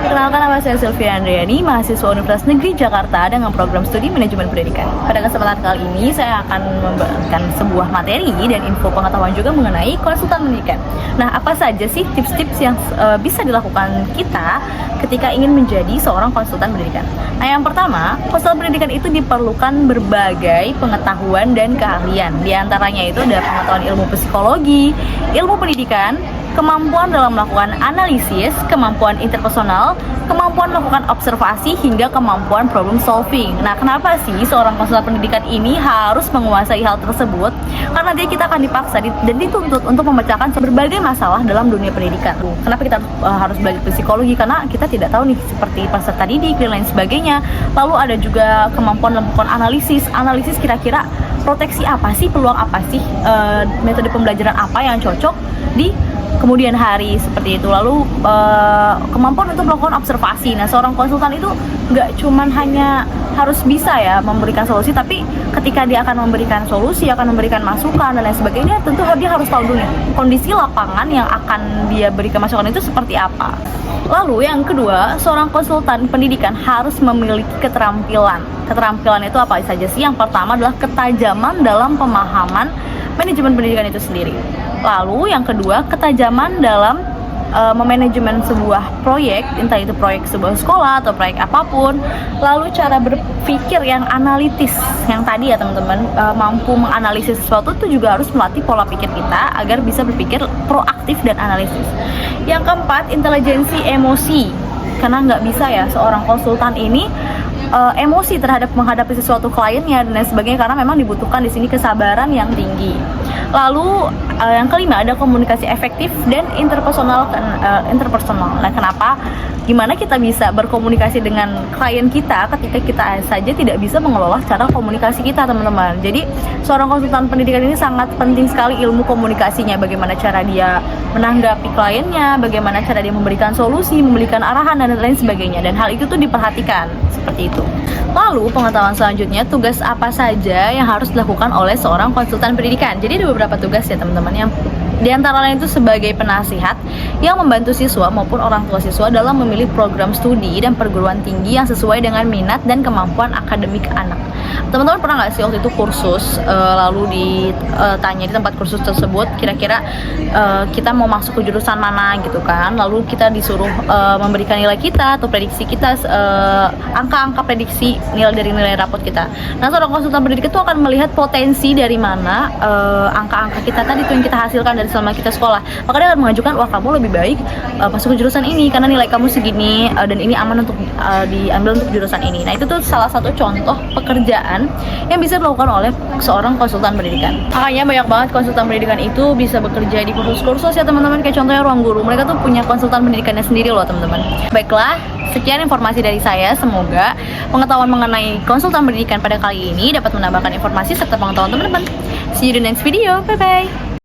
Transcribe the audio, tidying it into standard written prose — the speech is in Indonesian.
Perkenalkan, nama saya Sylvia Andriani, mahasiswa Universitas Negeri Jakarta dengan program studi manajemen pendidikan. Pada kesempatan kali ini saya akan memberikan sebuah materi dan info pengetahuan juga mengenai konsultan pendidikan. Nah, apa saja sih tips-tips yang bisa dilakukan kita ketika ingin menjadi seorang konsultan pendidikan? Nah, yang pertama, konsultan pendidikan itu diperlukan berbagai pengetahuan dan keahlian. Di antaranya itu ada pengetahuan ilmu psikologi, ilmu pendidikan, kemampuan dalam melakukan analisis, kemampuan interpersonal, kemampuan melakukan observasi, hingga kemampuan problem solving. Nah, kenapa sih seorang konsultan pendidikan ini harus menguasai hal tersebut? Karena kita akan dipaksa dan dituntut untuk memecahkan berbagai masalah dalam dunia pendidikan. Kenapa kita harus belajar psikologi? Karena kita tidak tahu nih seperti peserta didik dan lain sebagainya. Lalu ada juga kemampuan melakukan analisis kira-kira proteksi apa sih, peluang apa sih, metode pembelajaran apa yang cocok di kemudian hari seperti itu. Lalu kemampuan untuk melakukan observasi. Nah, seorang konsultan itu nggak cuman hanya harus bisa ya memberikan solusi, tapi ketika dia akan memberikan solusi, akan memberikan masukan dan lain sebagainya, tentu dia harus tahu dulu nih kondisi lapangan yang akan dia berikan masukan itu seperti apa. Lalu yang kedua, seorang konsultan pendidikan harus memiliki keterampilan. Keterampilan itu apa saja sih? Yang pertama adalah ketajaman dalam pemahaman manajemen pendidikan itu sendiri. Lalu yang kedua, ketajaman dalam memanajemen sebuah proyek, entah itu proyek sebuah sekolah atau proyek apapun. Lalu cara berpikir yang analitis, yang tadi ya teman-teman, mampu menganalisis sesuatu itu juga harus melatih pola pikir kita agar bisa berpikir proaktif dan analisis. Yang keempat, intelijensi emosi, karena nggak bisa ya seorang konsultan ini emosi terhadap menghadapi sesuatu kliennya dan lain sebagainya, karena memang dibutuhkan di sini kesabaran yang tinggi. Lalu yang kelima, ada komunikasi efektif dan interpersonal. Nah, kenapa? Gimana kita bisa berkomunikasi dengan klien kita ketika kita saja tidak bisa mengelola cara komunikasi kita, teman-teman. Jadi seorang konsultan pendidikan ini sangat penting sekali ilmu komunikasinya, bagaimana cara dia menanggapi kliennya, bagaimana cara dia memberikan solusi, memberikan arahan dan lain sebagainya, dan hal itu tuh diperhatikan seperti itu. Lalu pengetahuan selanjutnya, tugas apa saja yang harus dilakukan oleh seorang konsultan pendidikan. Jadi ada beberapa tugas ya teman-teman, yang di antara lain itu sebagai penasihat yang membantu siswa maupun orang tua siswa dalam memilih program studi dan perguruan tinggi yang sesuai dengan minat dan kemampuan akademik anak. Teman-teman pernah nggak sih waktu itu kursus, lalu ditanya di tempat kursus tersebut kira-kira kita mau masuk ke jurusan mana gitu kan, lalu kita disuruh memberikan nilai kita atau prediksi kita, angka-angka prediksi nilai dari nilai rapot kita. Nah, seorang konsultan pendidikan itu akan melihat potensi dari mana angka-angka kita tadi itu yang kita hasilkan dari selama kita sekolah. Maka dia akan mengajukan, wah kamu lebih baik masuk ke jurusan ini karena nilai kamu segini dan ini aman untuk diambil untuk jurusan ini. Nah, itu tuh salah satu contoh pekerjaan yang bisa dilakukan oleh seorang konsultan pendidikan. Makanya banyak banget konsultan pendidikan itu bisa bekerja di kursus-kursus ya teman-teman, kayak contohnya Ruang Guru. Mereka tuh punya konsultan pendidikannya sendiri loh teman-teman. Baiklah, sekian informasi dari saya. Semoga pengetahuan mengenai konsultan pendidikan pada kali ini dapat menambahkan informasi serta pengetahuan teman-teman. See you in the next video. Bye-bye.